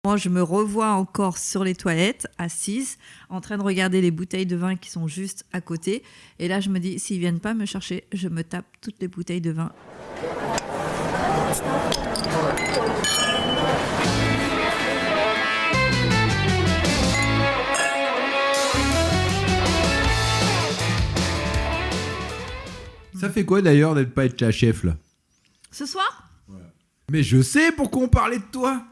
Moi, je me revois encore sur les toilettes, assise, en train de regarder les bouteilles de vin qui sont juste à côté. Et là, je me dis, s'ils viennent pas me chercher, je me tape toutes les bouteilles de vin. Ça fait quoi d'ailleurs d'être pas être la chef là? Ce soir ? Mais je sais pourquoi on parlait de toi.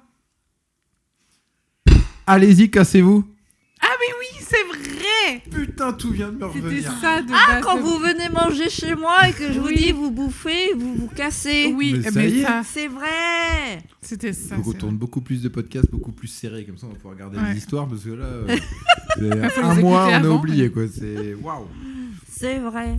Allez-y, cassez-vous. Ah mais oui, c'est vrai. Putain, tout vient de me C'était revenir. ça de Ah, base quand de- vous venez manger chez moi et que je vous Oui. dis, vous bouffez, vous vous cassez. Oui, Mais ça y mais est. ça, C'est vrai. c'était ça. Je c'est retourne beaucoup plus de podcasts, beaucoup plus serrés, comme ça on va pouvoir regarder Ouais. les histoires parce que là, faut un les mois on écouter a avant, oublié mais- quoi. C'est waouh. C'est vrai.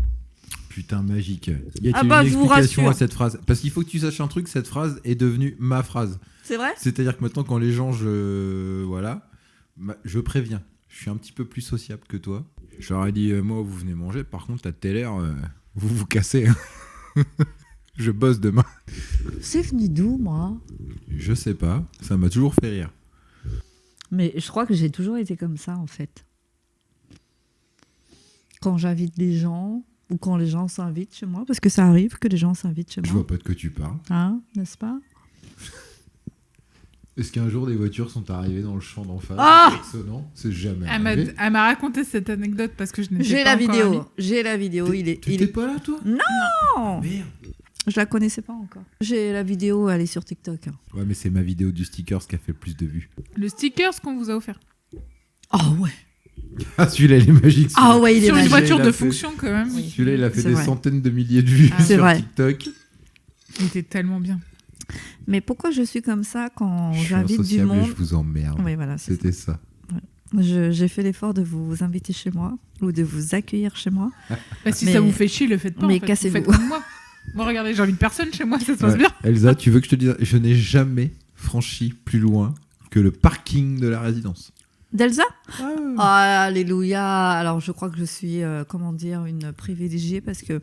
Putain, magique. Y a-t-il Ah bah, une je vous explication rassure. à cette phrase? Parce qu'il faut que tu saches un truc, cette phrase est devenue ma phrase. C'est vrai ? C'est-à-dire que maintenant, quand les gens, je préviens. Je suis un petit peu plus sociable que toi. Je leur ai dit, moi, vous venez manger. Par contre, à telle heure, vous vous cassez. Je bosse demain. C'est venu d'où, moi ? Je sais pas. Ça m'a toujours fait rire. Mais je crois que j'ai toujours été comme ça, en fait. Quand j'invite des gens, ou quand les gens s'invitent chez moi, parce que ça arrive que les gens s'invitent chez Je moi. vois pas de quoi tu parles. Hein, n'est-ce pas ? Est-ce qu'un jour, des voitures sont arrivées dans le champ d'en face? Ah Sonnant? C'est jamais Elle m'a raconté cette anecdote parce que je n'étais J'ai pas la encore vidéo. amie. J'ai la vidéo. Il est. T'étais pas là, toi? Non. Merde. Je la connaissais pas encore. J'ai la vidéo, elle est sur TikTok. Ouais, mais c'est ma vidéo du stickers qui a fait le plus de vues. Le sticker qu'on vous a offert. Ah ouais. Ah, celui-là, il est magique. Ah ouais, il est Sur une magique. voiture Il a de fait- fonction quand même. Oui. Celui-là, il a fait C'est des vrai. centaines de milliers de vues Ah, c'est sur vrai. TikTok. Il était tellement bien. Mais pourquoi je suis comme ça quand Je suis j'invite du insociable et monde je vous emmerde. Oui, voilà, c'est ça. C'était ça. J'ai fait l'effort de vous inviter chez moi ou de vous accueillir chez moi. Bah, si Mais- ça vous fait chier, le faites pas. mais en fait. cassez-vous. Faites comme moi. Moi, regardez, j'invite personne chez moi, ça se passe Ouais. bien. Elsa, tu veux que je te dise, je n'ai jamais franchi plus loin que le parking de la résidence. D'Elsa ? Ah. Ah, alléluia. Alors, je crois que je suis, une privilégiée parce que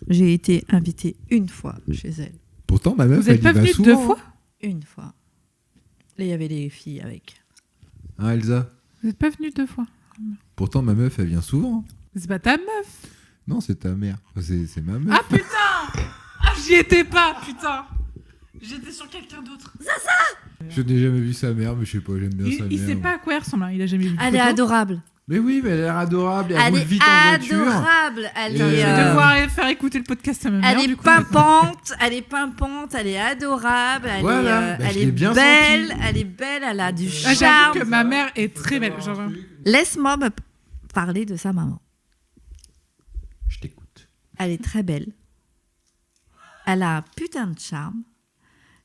j'ai été invitée une fois chez elle. Pourtant, ma meuf, Vous êtes elle pas y va venus souvent. deux fois? Une fois. Et il y avait des filles avec. Hein, Elsa? Vous êtes pas venus deux fois. Pourtant, ma meuf, elle vient souvent. C'est pas ta meuf. Non, c'est ta mère. C'est ma meuf. Ah putain. Ah, j'y étais pas, putain. J'étais sur quelqu'un d'autre. Je n'ai jamais vu sa mère, mais je sais pas, j'aime bien sa Il mère. sait pas à quoi elle ressemble, hein. Il a jamais vu de Elle est photo. adorable. Mais oui, mais elle a l'air adorable. Elle Elle roule est vite en voiture. adorable. Elle Et Je est, vais euh, devoir aller faire écouter le podcast à ma mère. elle est du coup, pimpante, elle est pimpante, elle est adorable, elle Voilà, est, bah, elle je est l'ai bien belle, senti. elle est belle, elle a du Ah, charme. j'avoue que ma mère est très belle. Genre, Laisse-moi me parler de sa maman. Je t'écoute. Elle est très belle. Elle a un putain de charme.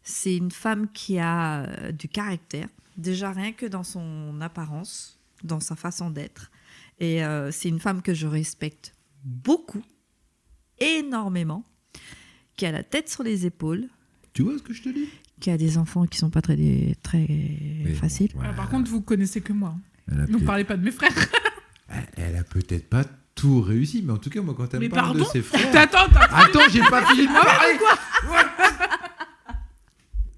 C'est une femme qui a du caractère. Déjà rien que dans son apparence, dans sa façon d'être. Et c'est une femme que je respecte beaucoup, énormément, qui a la tête sur les épaules, Tu vois ce que je te dis? qui a des enfants qui sont pas très faciles. bon, par contre, vous connaissez que moi. Elle a Donc, peut-être- parlez pas de mes frères. elle a peut-être pas tout réussi, mais en tout cas, moi, quand elle Mais me parle de pardon ses frères. Attends. Attends, j'ai pas fini de parler.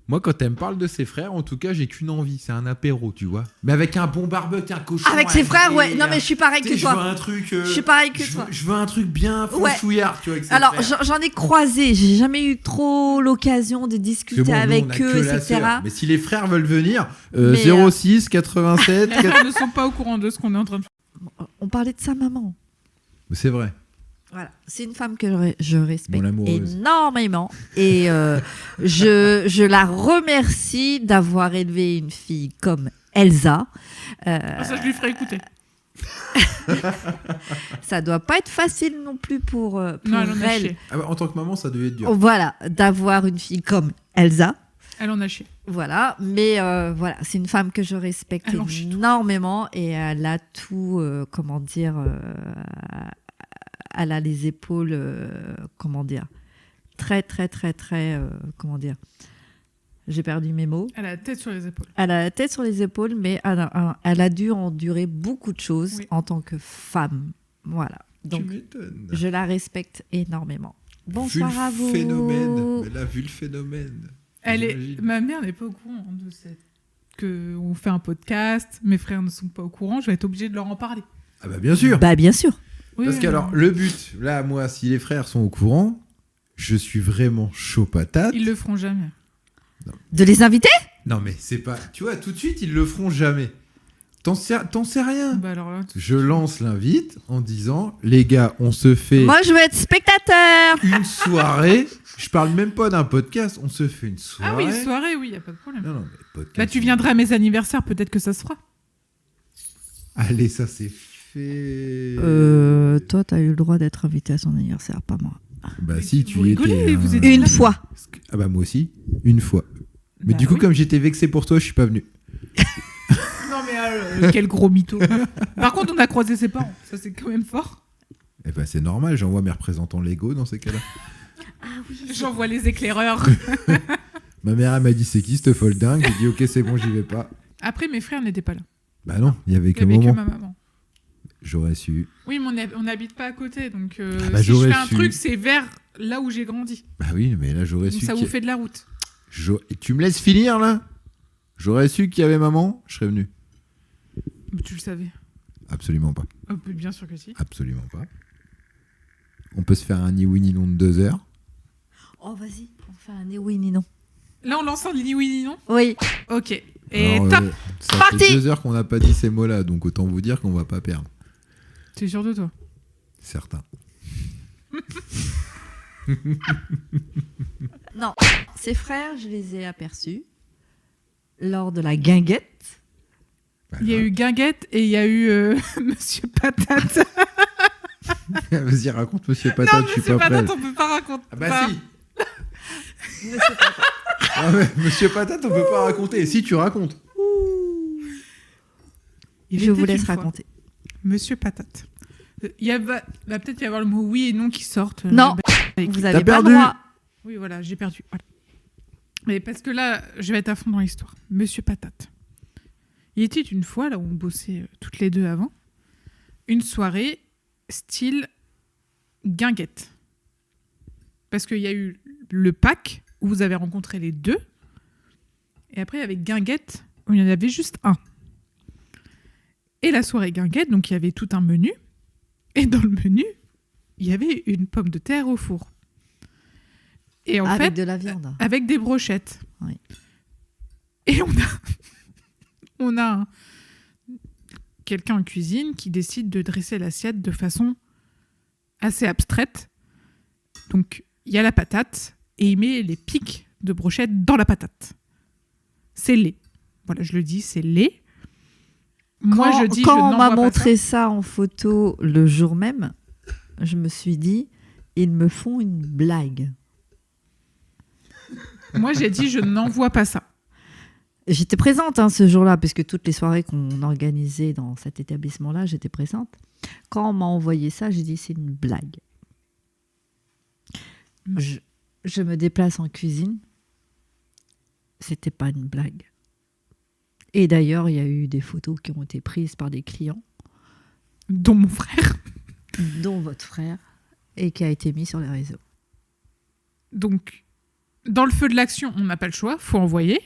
Moi, quand elle me parle de ses frères, en tout cas, j'ai qu'une envie, c'est un apéro, tu vois. Mais avec un bon barbecue, un cochon. Avec ses frères, ouais. Non, mais je suis pareil Tu sais, que je veux toi. un truc. Je suis pareil que je toi. veux- Je veux un truc bien Ouais. franchouillard, tu vois. Avec ses Alors, frères. j'en ai croisé. J'ai jamais eu trop l'occasion de Parce que discuter bon, nous, avec on a eux, que la etc. sœur. Mais si les frères veulent venir, Mais, 06 87. Les frères ne sont pas au courant de ce qu'on est en train de faire. On parlait de sa maman. C'est vrai. Voilà, c'est une femme que je respecte Mon amoureuse. énormément et je la remercie d'avoir élevé une fille comme Elsa. Ah, ça, je lui ferai écouter. Ça doit pas être facile non plus pour Non, elle en a elle. chié. Ah bah, en tant que maman, ça devait être dur. Voilà, d'avoir une fille comme Elsa. Elle en a chié. Voilà, mais voilà, c'est une femme que je respecte Elle en chie tout. énormément et elle a tout, elle a les épaules, très, j'ai perdu mes mots. Elle a la tête sur les épaules. Elle a la tête sur les épaules, mais elle a dû endurer beaucoup de choses Oui. en tant que femme. Voilà, donc Tu m'étonnes. je la respecte énormément. Bonsoir Vu à vous. le phénomène. Mais là, vu le phénomène. Elle est... j'imagine. Ma mère n'est pas au courant de cette qu'on fait un podcast, mes frères ne sont pas au courant, je vais être obligée de leur en parler. Ah bah bien sûr. Bah, bien sûr. Oui, Parce qu'alors, le but, là, moi, si les frères sont au courant, je suis vraiment chaud patate. ils le feront jamais. De les inviter? Non, mais c'est pas... Tu vois, tout de suite, ils le feront jamais. T'en sais rien. Bah alors là, Je lance l'invite en disant, les gars, on se fait Moi, je veux être spectateur. une soirée. Je parle même pas d'un podcast, on se fait une soirée. ah oui, une soirée, oui, y a pas de problème. Non, non, mais podcast. Bah tu viendras à mes anniversaires, peut-être que ça se fera. Allez, ça c'est fait. Toi, t'as eu le droit d'être invité à son anniversaire, pas moi. Bah si, tu vous y rigolez, étais. vous hein. étiez Une là. fois. Ah bah moi aussi, une fois. Mais Bah du coup, oui. comme j'étais vexé pour toi, je suis pas venu. Non mais quel gros mytho. Par contre, on a croisé ses parents, ça c'est quand même fort. Eh bah c'est normal, j'envoie mes représentants légaux dans ces cas-là. J'envoie les éclaireurs. Ma mère, elle m'a dit, c'est qui cette folle dingue? J'ai dit, ok, c'est bon, j'y vais pas. Après, mes frères n'étaient pas là. Bah non, il y avait Il y que avait que moment. ma maman. J'aurais su. Oui, mais on n'habite pas à côté, donc bah, si je j'aurais fais un su. truc, c'est vers là où j'ai grandi. Bah oui, mais là, j'aurais Donc su. ça vous fait de la route. Et tu me laisses finir, là? J'aurais su qu'il y avait maman, je serais venu. Mais tu le savais. Absolument pas. Bien sûr que si. Absolument pas. On peut se faire un ni oui ni non de 2 heures. Oh, vas-y, on fait un ni oui ni non. Là, on lance un ni oui ni non. Oui. Ok. Et Alors, top. ça Parti. fait 2 heures qu'on n'a pas dit ces mots-là, donc autant vous dire qu'on va pas perdre. T'es sûr de toi? Certain. Non. Ses frères, je les ai aperçus lors de la guinguette. Il y a eu Guinguette et il y a eu Monsieur Patate. Vas-y, raconte Monsieur Patate, je suis Monsieur pas prêt. Patate, on peut pas raconter. Ah bah si. Ah ouais, Monsieur Patate, on peut pas raconter. Si, tu racontes. Il Je était vous laisse une fois raconter. Monsieur Patate. Va peut-être y avoir le mot oui et non qui sortent. Non, Avec- vous avez pas perdu. le droit. Oui, voilà, j'ai perdu. Voilà. Mais parce que là, je vais être à fond dans l'histoire. Monsieur Patate. Il était une fois, là où on bossait toutes les deux avant, une soirée style guinguette. Parce qu'il y a eu le pack où vous avez rencontré les deux. Et après, il y avait guinguette où il y en avait juste un. Et la soirée guinguette, donc il y avait tout un menu. Et dans le menu, il y avait une pomme de terre au four. Et en Avec fait, de la viande. avec des brochettes. Oui. Et on a quelqu'un en cuisine qui décide de dresser l'assiette de façon assez abstraite. Donc, il y a la patate et il met les pics de brochettes dans la patate. C'est laid. Voilà, je le dis, c'est laid. Moi, je dis, quand je on m'a n'envoie pas montré ça en photo le jour même, je me suis dit, ils me font une blague. ça. Moi, j'ai dit, je n'envoie pas ça. J'étais présente ce jour-là, puisque toutes les soirées qu'on organisait dans cet établissement-là, j'étais présente. Quand on m'a envoyé ça, j'ai dit, c'est une blague. Je me déplace en cuisine. C'était pas une blague. Et d'ailleurs, il y a eu des photos qui ont été prises par des clients, Dont mon frère. dont votre frère, et qui a été mis sur les réseaux. Donc, dans le feu de l'action, on n'a pas le choix, faut envoyer.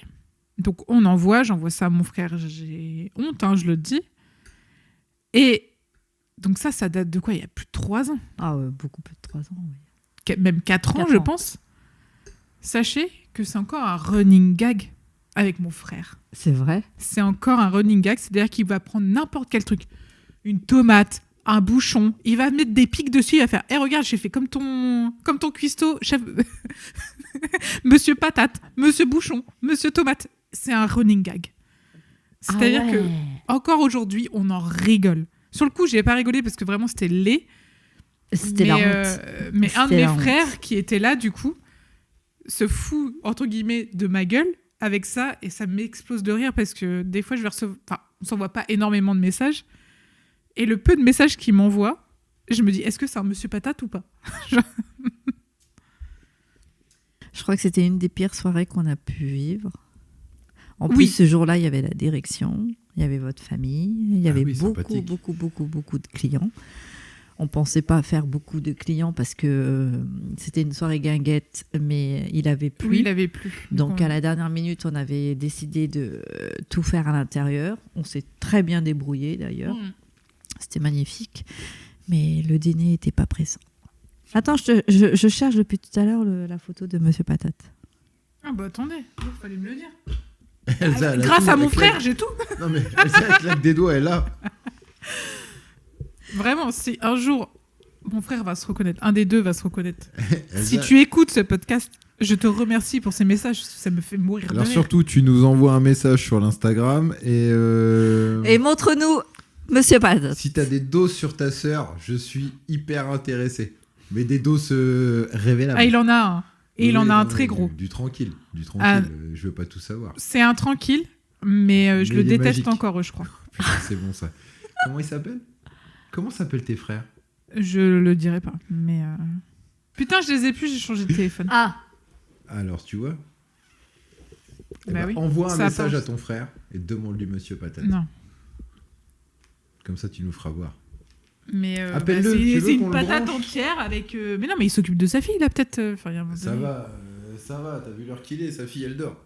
Donc, on envoie, j'envoie ça à mon frère, j'ai honte, je le dis. Et donc ça date de quoi? Il y a plus de 3 ans. Ah, beaucoup plus de 3 ans, oui. Même 4 ans, 4 je ans. pense. Sachez que c'est encore un running gag avec mon frère. C'est vrai? C'est encore un running gag, c'est-à-dire qu'il va prendre n'importe quel truc. Une tomate, un bouchon, il va mettre des pics dessus, il va faire « Eh, regarde, j'ai fait comme ton cuistot, chef... Monsieur patate, monsieur bouchon, monsieur tomate. » C'est un running gag. C'est-à-dire que encore aujourd'hui, on en rigole. Sur le coup, j'ai pas rigolé parce que vraiment, c'était laid. C'était la honte. Mais un de C'était mes la honte. frères qui était là, du coup, se fout, entre guillemets, de ma gueule avec ça, et ça m'explose de rire parce que des fois, je vais recevoir... Enfin, on s'envoie pas énormément de messages, et le peu de messages qu'il m'envoie, je me dis, est-ce que c'est un monsieur patate ou pas? Je crois que c'était une des pires soirées qu'on a pu vivre. En Oui. plus, ce jour-là, il y avait la direction, il y avait votre famille, il y avait oui, beaucoup, sympathique. beaucoup, beaucoup, beaucoup de clients. On pensait pas faire beaucoup de clients parce que c'était une soirée guinguette, mais il avait plu. Oui, il avait plu. Donc à la dernière minute, on avait décidé de tout faire à l'intérieur. On s'est très bien débrouillé d'ailleurs. C'était magnifique. Mais le dîner n'était pas pressant. Attends, je cherche depuis tout à l'heure la photo de Monsieur Patate. Ah bah attendez, il fallait me le dire. Elsa, elle a Grâce tout, à mon elle claque- frère, j'ai tout. Non mais Elsa, elle claque des doigts, elle a. Vraiment, si un jour mon frère va se reconnaître, un des deux va se reconnaître. Elsa- Si tu écoutes ce podcast, je te remercie pour ces messages, ça me fait mourir de Alors rire. surtout, tu nous envoies un message sur l'Instagram Et montre-nous Monsieur Patate. si t'as des doses sur ta sœur, je suis hyper intéressé. Mais des doses révélables. Ah, il en a un. Et il Oui, en a un non, très mais gros. Du tranquille. Ah. Je veux pas tout savoir. C'est un tranquille, mais je Mais le il est déteste magique. encore, je crois. Putain, c'est bon ça. Comment il s'appelle? Comment s'appellent tes frères? Je le dirai pas, mais... Putain, je les ai plus, j'ai changé de téléphone. Ah, Alors, tu vois. Eh Bah ben, oui. envoie un Ça message passe. à ton frère et demande-lui Monsieur Patate. Non. Comme ça, tu nous feras voir. Mais Appelle-le, tu veux c'est qu'on une le patate branche entière avec... Mais non, mais il s'occupe de sa fille, là, peut-être. Enfin, il y a un moment Ça donné. va, t'as vu l'heure qu'il est, sa fille elle dort.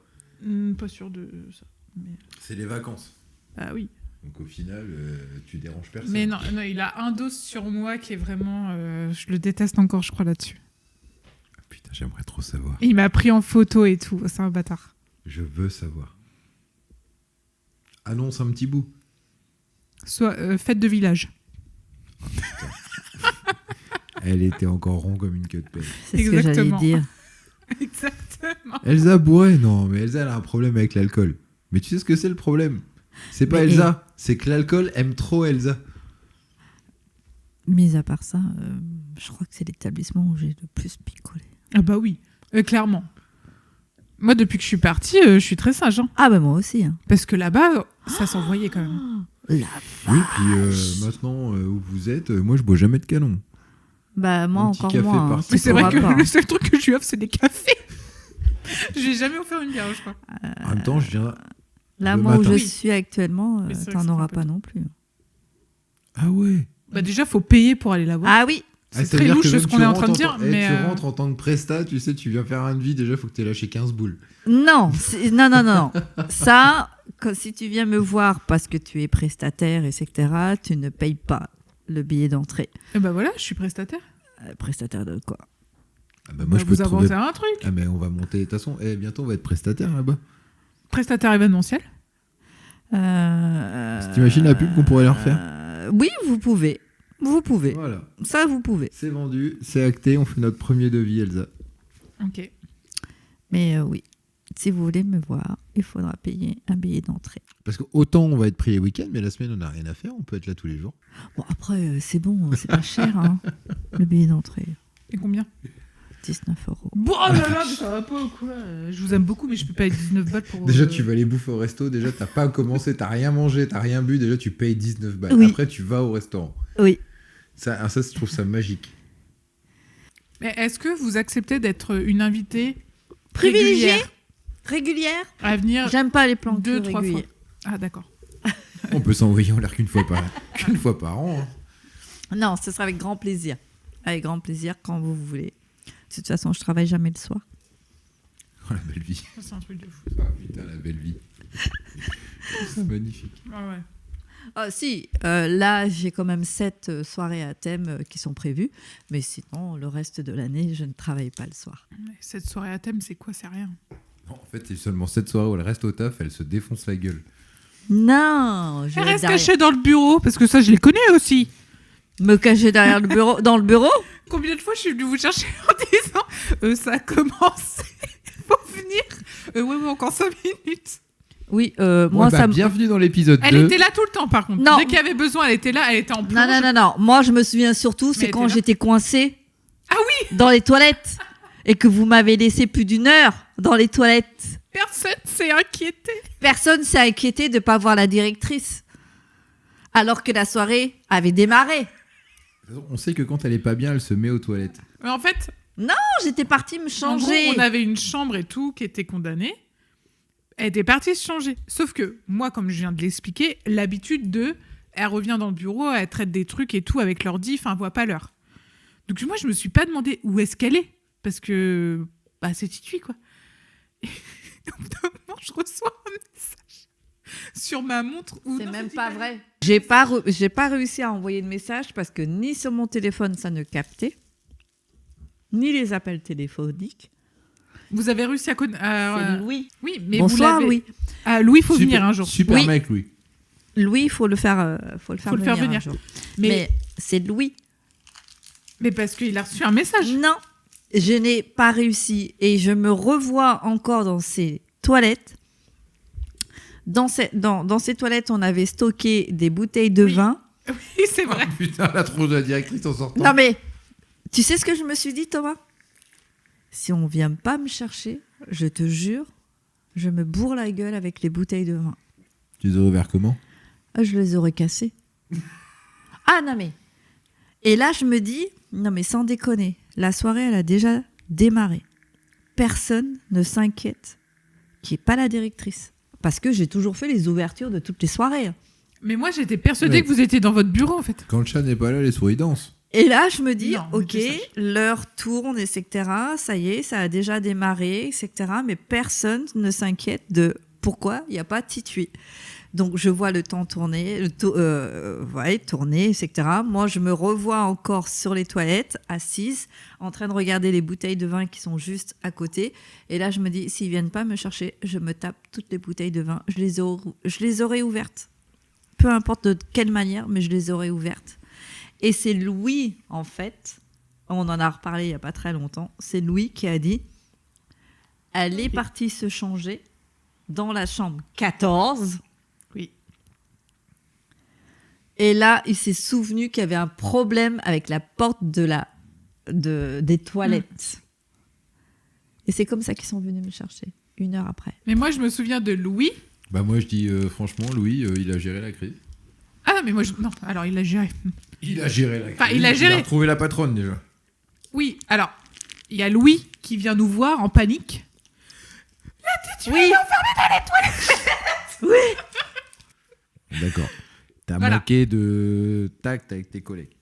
Pas sûr de ça. Mais... C'est les vacances. Ah oui. Donc au final, tu déranges personne. Mais non, il a un dos sur moi qui est vraiment... je le déteste encore, je crois, là-dessus. Putain, j'aimerais trop savoir. Et il m'a pris en photo et tout, c'est un bâtard. Je veux savoir. Annonce un petit bout. Soit fête de village. Elle était encore rond comme une queue de pelle. c'est ce que j'allais Exactement. dire. Exactement. Elsa bourrée, non, mais Elsa elle a un problème avec l'alcool. Mais tu sais ce que c'est le problème? C'est pas Mais- Elsa, c'est que l'alcool aime trop Elsa. Mis à part ça, je crois que c'est l'établissement où j'ai le plus picolé. Ah bah oui, clairement. Moi, depuis que je suis partie, je suis très sage. Hein. Ah bah moi aussi. Hein. Parce que là-bas, ça s'envoyait quand même. La... Oui, puis maintenant où vous êtes, moi je bois jamais de canon. Bah moi Un petit encore café moins. par-ci, Mais c'est vrai que pas. le seul truc que je lui offre, c'est des cafés. Je lui ai jamais offert une bière, je crois. En même temps, je viens. Là, le moi où matin. je Oui. suis actuellement, Mais c'est vrai que t'en c'est auras un peu pas tôt. non plus. Ah ouais. Bah déjà, faut payer pour aller la voir. Ah oui. C'est ça très veut dire louche que ce même qu'on tu est en train de rentres dire, Tu mais rentres en tant que prestat, tu sais, tu viens faire un devis, déjà, faut que tu aies lâché 15 boules. Non, non. Ça, si tu viens me voir parce que tu es prestataire, etc., tu ne payes pas le billet d'entrée. Et bah voilà, je suis prestataire. Prestataire de quoi? Ah bah, Moi, moi, je peux vous te trouver. inventer un truc. Ah, mais on va monter. De toute façon, bientôt, on va être prestataire là-bas. Prestataire événementiel. T'imagines la pub qu'on pourrait leur faire? Oui, vous pouvez. Vous pouvez. Voilà. Ça, vous pouvez. C'est vendu, c'est acté, on fait notre premier devis, Elsa. Ok. Mais oui, si vous voulez me voir, il faudra payer un billet d'entrée. Parce que autant on va être pris les week-ends, mais la semaine, on n'a rien à faire, on peut être là tous les jours. Bon, après, c'est bon, c'est pas cher, hein, le billet d'entrée. Et combien 19 €. Bon, oh là là, mais ça va pas ou quoi Je vous aime beaucoup, mais je peux pas être 19 balles pour... Déjà, tu vas aller bouffer au resto, déjà, t'as pas commencé, t'as rien mangé, t'as rien bu, déjà, tu payes 19 balles. Oui. Après, tu vas au restaurant. Oui. Ça, je trouve ça magique. Mais est-ce que vous acceptez d'être une invitée Privilégiée. régulière Régulière. à venir J'aime pas les plans 2-3 fois? réguliers. Ah d'accord. On peut s'envoyer en l'air qu'une fois par an. Hein. Non, ce sera avec grand plaisir. Avec grand plaisir quand vous voulez. De toute façon, je travaille jamais le soir. Oh, la belle vie. Ça, c'est un truc de fou. Ah, putain, la belle vie. C'est magnifique. Ah ouais. Ah, si, là, j'ai quand même 7 soirées à thème qui sont prévues. Mais sinon, le reste de l'année, je ne travaille pas le soir. Mais cette soirée à thème, c'est quoi? C'est rien. Non, en fait, c'est seulement cette soirée où elle reste au taf, elle se défonce la gueule. Non, je Elle vais reste derrière- cachée dans le bureau, parce que ça, je les connais aussi. me cacher derrière le bureau, dans le bureau. Combien de fois je suis venue vous chercher en disant ça a commencé, faut venir. Ouais, encore 5 minutes. Oui, Moi, moi, ça me... bienvenue dans l'épisode 2. Elle était là tout le temps, par contre. Non. Dès qu'il y avait besoin, elle était là, elle était en plonge. Non. Moi, je me souviens surtout, c'est Mais quand t'es là. j'étais coincée Ah oui, dans les toilettes et que vous m'avez laissé plus d'1 heure dans les toilettes. personne s'est inquiété. Personne s'est inquiété de ne pas voir la directrice. Alors que la soirée avait démarré. On sait que quand elle est pas bien, elle se met aux toilettes. Mais en fait, J'étais partie me en gros, changer. on avait une chambre et tout qui était condamnée. Elle était partie se changer. Sauf que moi, comme je viens de l'expliquer, l'habitude de elle revient dans le bureau, elle traite des trucs et tout avec l'ordi, enfin, elle voit pas l'heure. Donc moi, je me suis pas demandé où est-ce qu'elle est, parce que c'est titui, quoi. Et au bout d'un moment, je reçois un message sur ma montre. C'est même pas vrai. J'ai pas réussi à envoyer de message parce que ni sur mon téléphone ça ne captait, ni les appels téléphoniques. Vous avez réussi à C'est Louis. Oui, mais Bonsoir vous l'avez... Louis. Ah, Louis, il faut venir un jour. Super Oui. mec, Louis. Louis, il faut le faire venir un jour. Mais c'est Louis. Mais parce qu'il a reçu un message. Non, je n'ai pas réussi et je me revois encore dans ces toilettes. Dans ces toilettes, on avait stocké des bouteilles de vin. Oui, c'est vrai. Oh, putain, la tronche de la directrice en sortant. Non mais, tu sais ce que je me suis dit, Thomas ? Si on vient pas me chercher, je te jure, je me bourre la gueule avec les bouteilles de vin. Tu les as ouverts comment ? Je les aurais cassées. Ah non mais... Et là, je me dis, non mais sans déconner, la soirée, elle a déjà démarré. Personne ne s'inquiète qui n'est pas la directrice. Parce que j'ai toujours fait les ouvertures de toutes les soirées. Mais moi, j'étais persuadée que vous étiez dans votre bureau, en fait. Quand le chat n'est pas là, les souris dansent. Et là, je me dis, Non, ok, mais l'heure tourne, etc. Ça y est, ça a déjà démarré, etc. Mais personne ne s'inquiète de pourquoi il n'y a pas Titui. Donc, je vois le temps tourner, tourner, etc. Moi, je me revois encore sur les toilettes, assise, en train de regarder les bouteilles de vin qui sont juste à côté. Et là, je me dis, s'ils viennent pas me chercher, je me tape toutes les bouteilles de vin. Je les aurais ouvertes. Peu importe de quelle manière, mais je les aurais ouvertes. Et c'est Louis, en fait, on en a reparlé il n'y a pas très longtemps, c'est Louis qui a dit, elle est partie se changer dans la chambre 14. Oui. Et là, il s'est souvenu qu'il y avait un problème avec la porte des toilettes. Et c'est comme ça qu'ils sont venus me chercher, 1 heure après. Mais moi, je me souviens de Louis. Bah moi je dis franchement, Louis, il a géré la crise. Ah non, mais moi, non, alors il a géré. Il a géré la crise. Enfin, il a géré. Il a retrouvé la patronne déjà. Oui, alors, il y a Louis qui vient nous voir en panique. La Titui, elle est enfermée dans les toilettes. Oui. D'accord. T'as Voilà. manqué de tact avec tes collègues.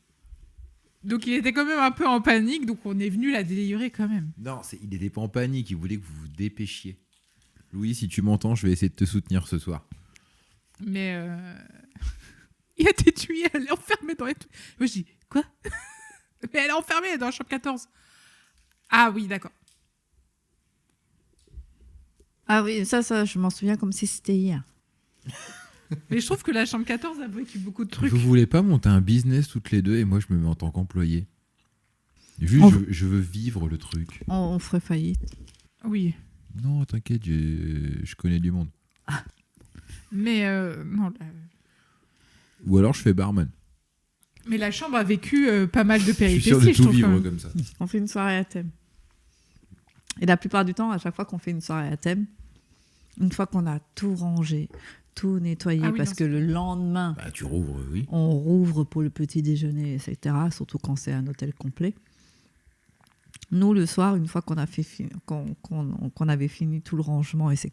Donc il était quand même un peu en panique, donc on est venu la délivrer quand même. Non, il n'était pas en panique, il voulait que vous vous dépêchiez. Louis, si tu m'entends, je vais essayer de te soutenir ce soir. Mais il y a Titui, elle est enfermée dans les toilettes. Moi je dis, quoi? Mais elle est enfermée dans la chambre 14. Ah oui, d'accord. Ah oui, ça, je m'en souviens comme si c'était hier. Mais je trouve que la chambre 14 a vécu beaucoup de trucs. Vous voulez pas monter un business toutes les deux et moi je me mets en tant qu'employé. Juste, je veux vivre le truc. On ferait faillite. Oui. Non, t'inquiète, je connais du monde. Mais non. Ou alors je fais barman. Mais la chambre a vécu pas mal de Je suis péripéties, sûr de tout trouve, quand vivre même. comme ça. On fait une soirée à thème. Et la plupart du temps, à chaque fois qu'on fait une soirée à thème, une fois qu'on a tout rangé, tout nettoyé, Ah oui, parce non, que le lendemain, Bah tu rouvres, oui. on rouvre pour le petit déjeuner, etc., surtout quand c'est un hôtel complet. Nous, le soir, une fois qu'on avait fini tout le rangement, etc.,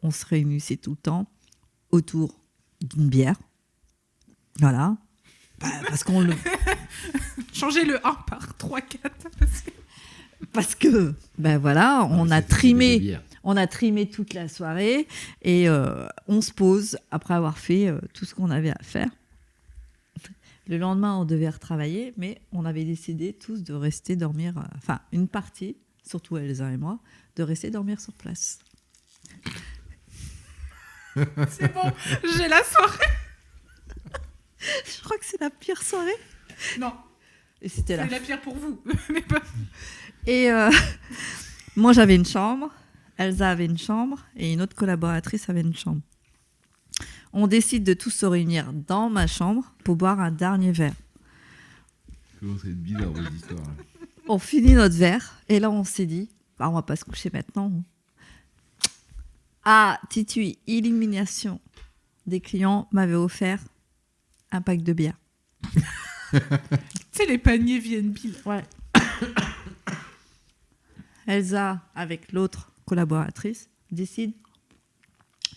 on se réunissait tout le temps autour d'une bière. Voilà. Parce qu'on le... Changer le 1 par 3, 4. Parce que, ben voilà, on a des bières. trimé toute la soirée et on se pose après avoir fait tout ce qu'on avait à faire. Le lendemain, on devait retravailler, mais on avait décidé tous de rester dormir, enfin une partie, surtout Elsa et moi, de rester dormir sur place. C'est bon, j'ai la soirée. Je crois que c'est la pire soirée. Non, Et c'était c'est la pire pour vous. Mais pas... Et moi, j'avais une chambre, Elsa avait une chambre et une autre collaboratrice avait une chambre. On décide de tous se réunir dans ma chambre pour boire un dernier verre. C'est bizarre votre histoire. Là. On finit notre verre et là, on s'est dit, bah, on va pas se coucher maintenant. Ah, Titui, illumination des clients m'avait offert un pack de bière. Tu sais, les paniers viennent pile. Ouais. Elsa, avec l'autre collaboratrice, décide.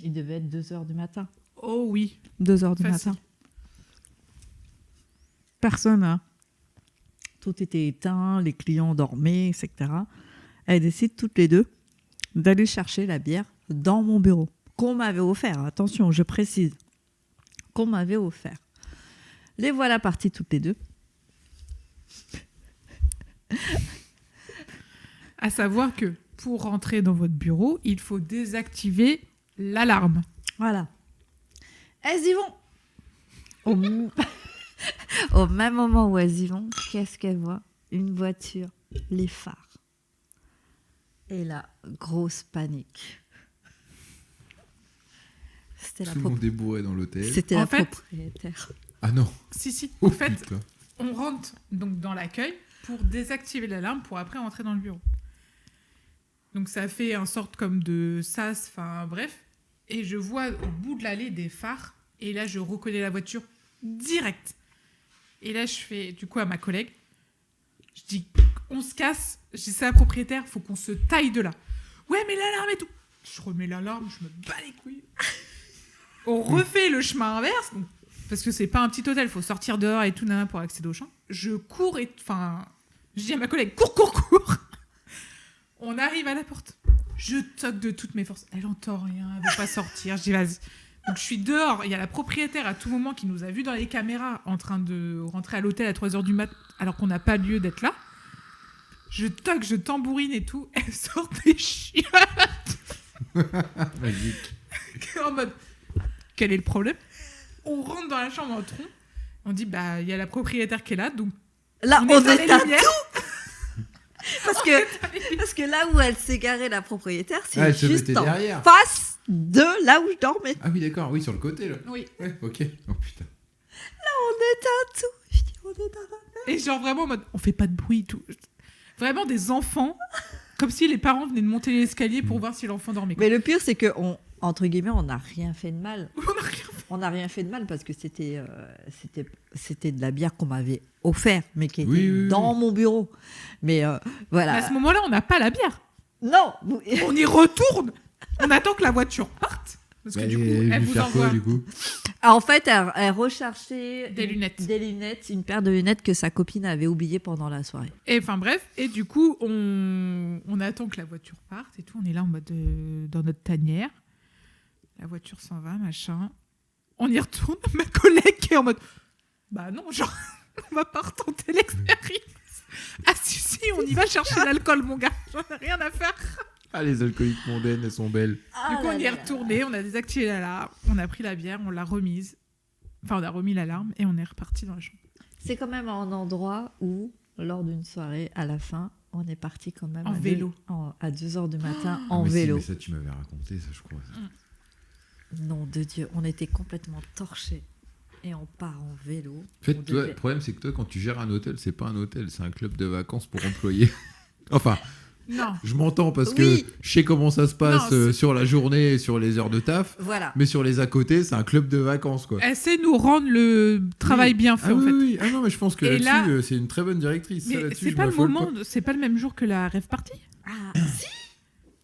Il devait être 2h du matin. Oh oui. 2h du Facile. matin. personne, hein. Tout était éteint, les clients dormaient, etc. Elles décident toutes les deux d'aller chercher la bière dans mon bureau, qu'on m'avait offert. Attention, je précise, qu'on m'avait offert. Les voilà parties toutes les deux. À savoir que pour rentrer dans votre bureau, il faut désactiver l'alarme. Voilà. Elles y vont. Au même moment où elles y vont, qu'est-ce qu'elles voient? Une voiture, les phares. Et là, grosse panique. C'était la, Tout le monde est bourré dans l'hôtel. C'était En la fait- propriétaire. Ah non. Si. Oh, En fait, putain. on rentre donc dans l'accueil pour désactiver l'alarme pour après entrer dans le bureau. Donc ça fait un sorte comme de sas, enfin bref. Et je vois au bout de l'allée des phares. Et là, je reconnais la voiture direct. Et là, je fais du coup à ma collègue. Je dis, on se casse. Je dis, c'est la propriétaire, faut qu'on se taille de là. Ouais, mais l'alarme et tout. Je remets l'alarme, je me bats les couilles. On refait le chemin inverse. Donc, parce que c'est pas un petit hôtel, faut sortir dehors et tout nana pour accéder au champ. Je cours et... Enfin, je dis à ma collègue, cours. On arrive à la porte. Je toque de toutes mes forces. Elle entend rien, elle veut pas sortir. Je dis, vas-y. Donc je suis dehors. Il y a la propriétaire à tout moment qui nous a vus dans les caméras en train de rentrer à l'hôtel à 3h du mat alors qu'on n'a pas lieu d'être là. Je toque, je tambourine et tout. Elle sort des chiottes. Magique. En mode, quel est le problème? On rentre dans la chambre en tronc. On dit, bah, il y a la propriétaire qui est là, donc Là, on éteint les est à lumières. parce que là où elle s'est garée, la propriétaire, c'est Ah, elle se juste mettait en derrière. face de là où je dormais. Ah oui, d'accord. Oui, sur le côté, là. Oui. Ouais, ok. Oh putain. On était à tout. Je dis, on est à... Et genre vraiment en mode, on fait pas de bruit et tout. Vraiment des enfants, comme si les parents venaient de monter l'escalier pour voir si l'enfant dormait. quoi. Mais le pire, c'est que entre guillemets, on n'a rien fait de mal. On a rien fait. On n'a rien fait de mal parce que c'était de la bière qu'on m'avait offert, mais qui était Oui. dans mon bureau. Mais voilà. À ce moment-là, on n'a pas la bière. Non. On y retourne. On attend que la voiture parte. Parce que Bah, du coup, elle elle lui vous faire envoie quoi, du coup? Ah, en fait, elle recherchait Des lunettes. Des lunettes, une paire de lunettes que sa copine avait oubliées pendant la soirée. Et enfin bref, et du coup, on attend que la voiture parte et tout. On est là en mode dans notre tanière. La voiture s'en va, machin. On y retourne. Ma collègue qui est en mode, bah non, genre, on va pas retenter l'expérience. Ah si, on y va chercher l'alcool, mon gars. J'en ai rien à faire. Ah, les alcooliques mondaines, elles sont belles. Du coup, on y est retourné, on a désactivé l'alarme, on a pris la bière, on l'a remise. Enfin, on a remis l'alarme et on est reparti dans la chambre. C'est quand même un endroit où, lors d'une soirée, à la fin, on est parti quand même En vélo. à 2h du matin en Mais si, vélo. mais ça, tu m'avais raconté, ça, je crois. Nom de Dieu, on était complètement torchés. Et on part en vélo. En fait, On toi, devait- le problème, c'est que toi, quand tu gères un hôtel, c'est pas un hôtel, c'est un club de vacances pour employés. Enfin, Non. je m'entends parce Oui. que je sais comment ça se passe Non, c'est- sur la journée et sur les heures de taf. Voilà. Mais sur les à côté, c'est un club de vacances, quoi. Elle sait nous rendre le travail Oui. bien fait, Ah en oui, fait. oui. Ah non, mais je pense que Et là-dessus, là- c'est une très bonne directrice. Ça, Mais là-dessus, c'est je pas le m'affole moment, c'est pas le même jour que la rêve party. Ah,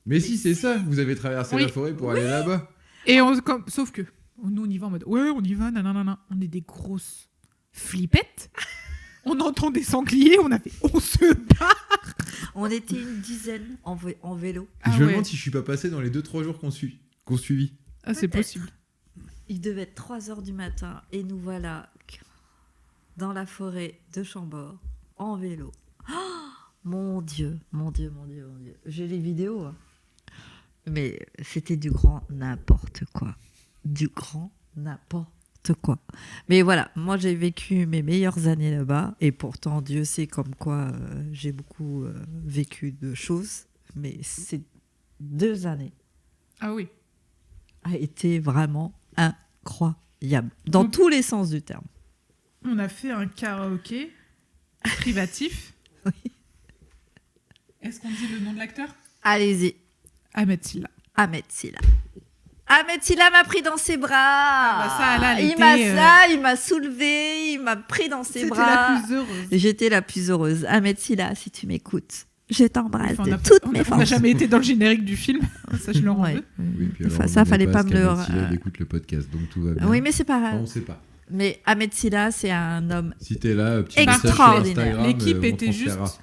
Mais si, c'est ça. Vous avez traversé Oui. la forêt pour aller là-bas. Et sauf que nous on y va en mode ouais, on y va, nanana. On est des grosses flippettes. On entend des sangliers, on se bat. on était une dizaine en vélo. Ah je me ouais. demande si je suis pas passé dans les 2-3 jours qu'on suivit. Ah, c'est Peut-être. possible. Il devait être 3h du matin et nous voilà dans la forêt de Chambord en vélo. Oh, mon Dieu. J'ai les vidéos. Hein. Mais c'était du grand n'importe quoi. Du grand n'importe quoi. Mais voilà, moi j'ai vécu mes meilleures années là-bas et pourtant Dieu sait comme quoi j'ai beaucoup vécu de choses. Mais ces 2 années Ah oui. a été vraiment incroyable, dans Donc- tous les sens du terme. On a fait un karaoké privatif. Oui. Est-ce qu'on dit le nom de l'acteur? Allez-y, Ahmed Silla. Ahmed Silla. Ahmed Silla m'a pris dans ses bras. bah ça, là, elle il m'a soulevé, il m'a pris dans ses C'était bras. la plus heureuse. J'étais la plus heureuse. Ahmed Silla, si tu m'écoutes, je t'embrasse Enfin, de toutes mes on n'a forces. jamais été dans le générique du film. Ça, je le rends Ouais. veux. Oui, puis Enfin, alors, ça, on fallait n'est pas ce me le- qu'Ahmed Silla, il écoute le podcast, donc tout va bien. Oui, mais c'est pas Enfin, grave. on sait pas. Mais Ahmed Silla, c'est un homme Si t'es là, petit message sur extraordinaire. Instagram, L'équipe on était transférera. juste.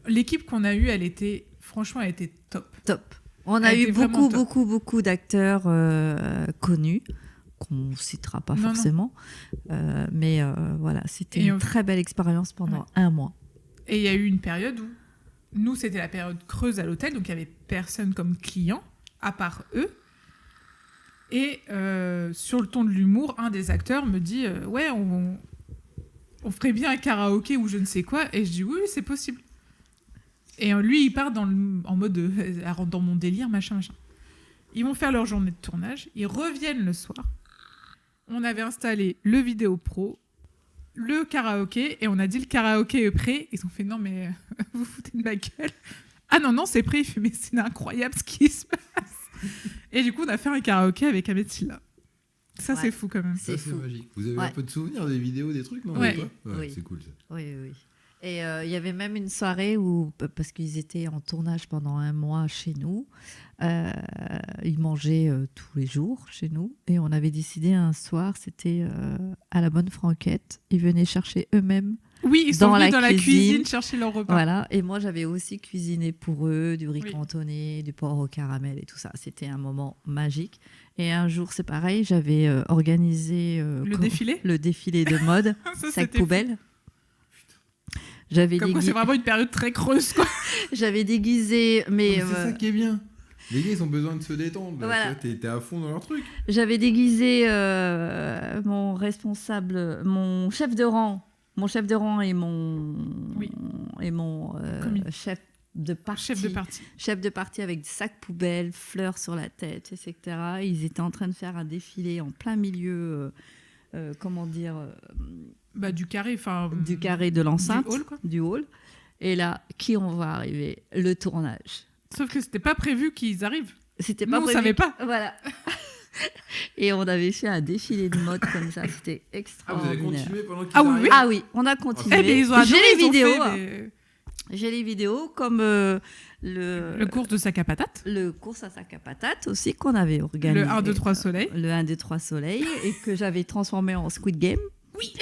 L'équipe qu'on a eue, franchement, elle était top. top. On Elle a eu était vraiment beaucoup d'acteurs connus qu'on citera pas Non, forcément. Mais voilà, c'était Et une on- très belle expérience pendant un mois. Et il y a eu une période où nous, c'était la période creuse à l'hôtel, donc il y avait personne comme client, à part eux. Et sur le ton de l'humour, un des acteurs me dit ouais, on ferait bien un karaoké ou je ne sais quoi. Et je dis oui, c'est possible. Et lui, il part en mode elle rentre dans mon délire, machin. Ils vont faire leur journée de tournage. Ils reviennent le soir. On avait installé le vidéo pro, le karaoké, et on a dit le karaoké est prêt. Ils ont fait non, mais vous foutez de ma gueule. Ah non, c'est prêt. Il fait mais c'est incroyable ce qui se passe. Et du coup, on a fait un karaoké avec Ahmed Silla. Ça, Ouais. c'est fou quand même. C'est Ça, fou. magique. Vous avez Ouais. un peu de souvenirs des vidéos, des trucs, non Ouais. ou pas Oui. C'est cool ça. Oui. Et il y avait même une soirée où, parce qu'ils étaient en tournage pendant un mois chez nous, ils mangeaient tous les jours chez nous. Et on avait décidé un soir, c'était à la Bonne Franquette. Ils venaient chercher eux-mêmes. Oui, ils sont Dans venus la dans la cuisine. cuisine chercher leur repas. Voilà. Et moi, j'avais aussi cuisiné pour eux du riz Oui. cantonné, du porc au caramel et tout ça. C'était un moment magique. Et un jour, c'est pareil, j'avais organisé Le défilé le défilé de mode, Ça, sac c'était poubelle. J'avais Comme quoi, c'est vraiment une période très creuse, quoi. J'avais déguisé, mais Non, mais c'est ça qui est bien. Les gars, ils ont besoin de se détendre. Là. Voilà. Tu vois, t'es à fond dans leur truc. j'avais déguisé mon responsable, mon chef de rang et mon Oui. Commis. chef de parti. Chef de parti. Chef de parti avec des sacs poubelles, fleurs sur la tête, etc. Ils étaient en train de faire un défilé en plein milieu, Du carré, enfin. du carré de l'enceinte, Du hall, quoi. du hall. Et là, qui on voit arriver? Le tournage. Sauf que c'était pas prévu qu'ils arrivent. C'était Nous, pas on prévu. savait pas. Voilà. Et on avait fait un défilé de mode comme ça. C'était Ah, vous avez extraordinaire. continué pendant qu'ils Ah oui, arrivent oui. Ah oui, on a continué. Eh bien, ils ont adoré, J'ai les ils ont vidéos. fait hein. des- J'ai les vidéos comme Le cours de sac à patates. le course à sac à patates aussi qu'on avait organisé. Le 1, 2, 3 soleil. Le 1, 2, 3 soleil et que j'avais transformé en Squid Game. Oui.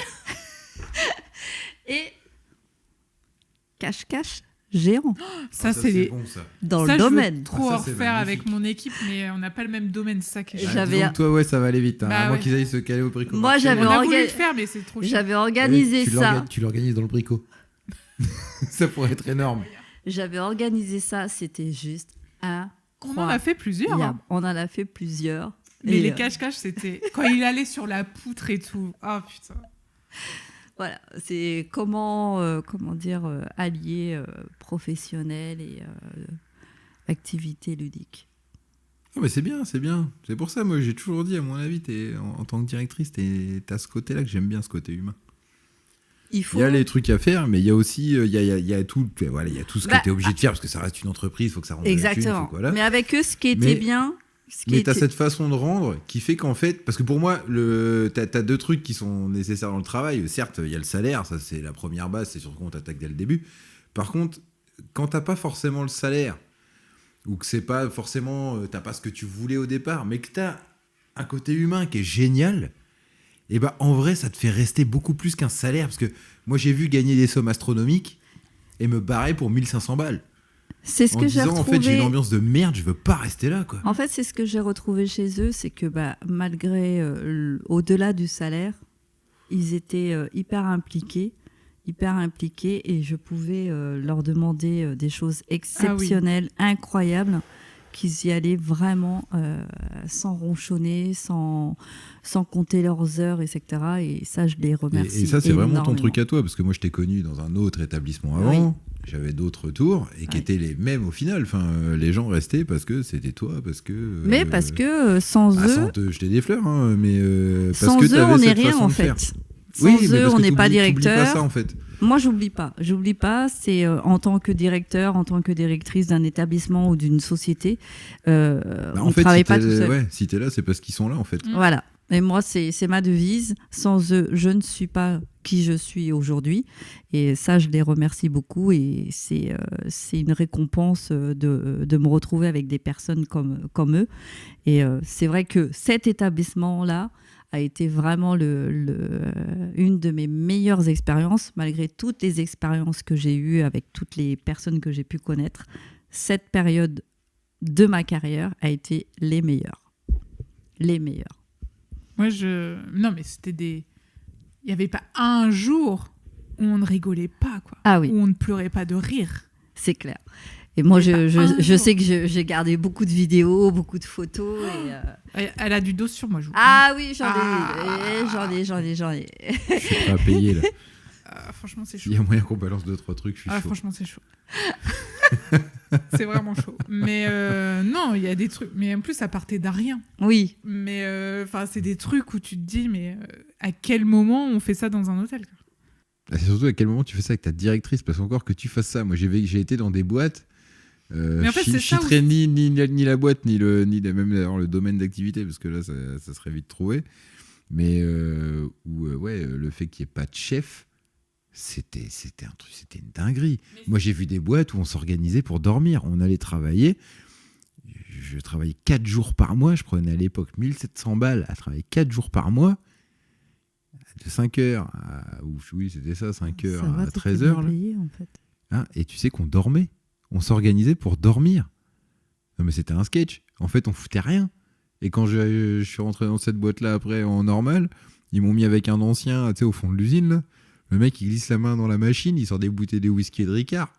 Et cache-cache géant Ça, Ah, c'est les. bon ça. dans Ça, le je veux domaine. trop Ah, en ça, c'est refaire magnifique. avec mon équipe, mais on n'a pas le même domaine, c'est ça qui est J'avais- chiant. Disons que toi, ouais, ça va aller vite. Hein. Bah À moins ouais. qu'ils aillent se caler au bricot. Moi, j'avais On a voulu orga- le faire, mais c'est trop chiant. J'avais organisé ça. Tu l'organises dans le bricot. Ça pourrait être énorme. J'avais organisé ça. C'était juste On en a fait plusieurs. incroyable. hein. On en a fait plusieurs. Mais Et, les cache-cache, c'était. Quand il allait sur la poutre et tout. Ah putain. voilà, c'est comment allier professionnel et activité ludique. Non, mais c'est bien, c'est bien. C'est pour ça, moi, j'ai toujours dit, à mon avis, en tant que directrice, t'as ce côté-là que j'aime bien, ce côté humain. Il Il faut. y a les trucs à faire, mais il y a aussi il y a tout, voilà, il y a tout ce que Bah, tu es obligé de faire parce que ça reste une entreprise, il faut que ça rentre de la thune, Exactement. faut que, voilà. Mais avec eux, ce qui était Mais- bien, Mais tu as cette façon de rendre qui fait qu'en fait, parce que pour moi, tu as deux trucs qui sont nécessaires dans le travail. Certes, il y a le salaire, ça c'est la première base, c'est sur quoi on t'attaque dès le début. Par contre, quand t'as pas forcément le salaire, ou que c'est pas forcément, t'as pas ce que tu voulais au départ, mais que t'as un côté humain qui est génial, et ben en vrai, ça te fait rester beaucoup plus qu'un salaire. Parce que moi, j'ai vu gagner des sommes astronomiques et me barrer pour 1500 balles. C'est ce En que j'ai disant, en fait, j'ai retrouvé. une ambiance de merde, je veux pas rester là, quoi. En fait, c'est ce que j'ai retrouvé chez eux, c'est que malgré, au-delà du salaire, ils étaient hyper impliqués, et je pouvais leur demander des choses exceptionnelles, incroyables, qu'ils y allaient vraiment sans ronchonner, sans compter leurs heures, etc. Et ça, je les remercie. Et ça, c'est vraiment ton énormément. truc à toi, parce que moi, je t'ai connu dans un autre établissement avant. J'avais d'autres tours et qui Oui. étaient les mêmes au final. Enfin, les gens restaient parce que c'était toi, parce que. Mais parce que sans eux, sans te jeter des fleurs, hein, mais parce sans que eux, t'avais on n'est cette rien façon en de faire. fait. Sans Oui, mais eux, parce on que n'est pas t'oublies directeur. pas ça en fait. Moi, j'oublie pas. C'est en tant que directeur, en tant que directrice d'un établissement ou d'une société, Bah, on en ne fait, travaille si pas t'es tout seul. ouais, si t'es là, c'est parce qu'ils sont là en fait. Voilà. Et moi, c'est ma devise. Sans eux, je ne suis pas qui je suis aujourd'hui. Et ça, je les remercie beaucoup. Et c'est une récompense de me retrouver avec des personnes comme eux. Et c'est vrai que cet établissement-là a été vraiment une de mes meilleures expériences, malgré toutes les expériences que j'ai eues avec toutes les personnes que j'ai pu connaître. Cette période de ma carrière a été les meilleures. Les meilleures. Moi, non, mais c'était des... Il n'y avait pas un jour où on ne rigolait pas, quoi. Ah oui. Où on ne pleurait pas de rire. C'est clair. Et moi, je sais que j'ai gardé beaucoup de vidéos, beaucoup de photos. Elle a du dos sur moi, je vous Ah oui, j'en ai. Je suis prêt à payer, là. Franchement, c'est chaud. Il y a moyen qu'on balance 2-3 trucs, je suis chaud. Franchement, c'est chaud. C'est vraiment chaud. Mais non, il y a des trucs. Mais en plus, ça partait d'un rien. Oui. Mais c'est des trucs où tu te dis, mais à quel moment on fait ça dans un hôtel, quoi. C'est surtout à quel moment tu fais ça avec ta directrice, parce qu'encore que tu fasses ça. Moi, j'ai été dans des boîtes. Mais en fait, je chiterai ni la boîte, ni même le domaine d'activité, parce que là, ça serait vite trouvé. Mais le fait qu'il n'y ait pas de chef, c'était un truc, c'était une dinguerie. Moi, j'ai vu des boîtes où on s'organisait pour dormir. On allait travailler. Je travaillais 4 jours par mois. Je prenais à l'époque 1700 balles à travailler 4 jours par mois. De 5h oui, c'était ça, 5h à 13h. Payé, en fait. Hein, et tu sais qu'on dormait. On s'organisait pour dormir. Non, mais c'était un sketch. En fait, on foutait rien. Et quand je suis rentré dans cette boîte-là après en normal, ils m'ont mis avec un ancien, tu sais, au fond de l'usine, là. Le mec, il glisse la main dans la machine, il sort des bouteilles de whisky et de Ricard.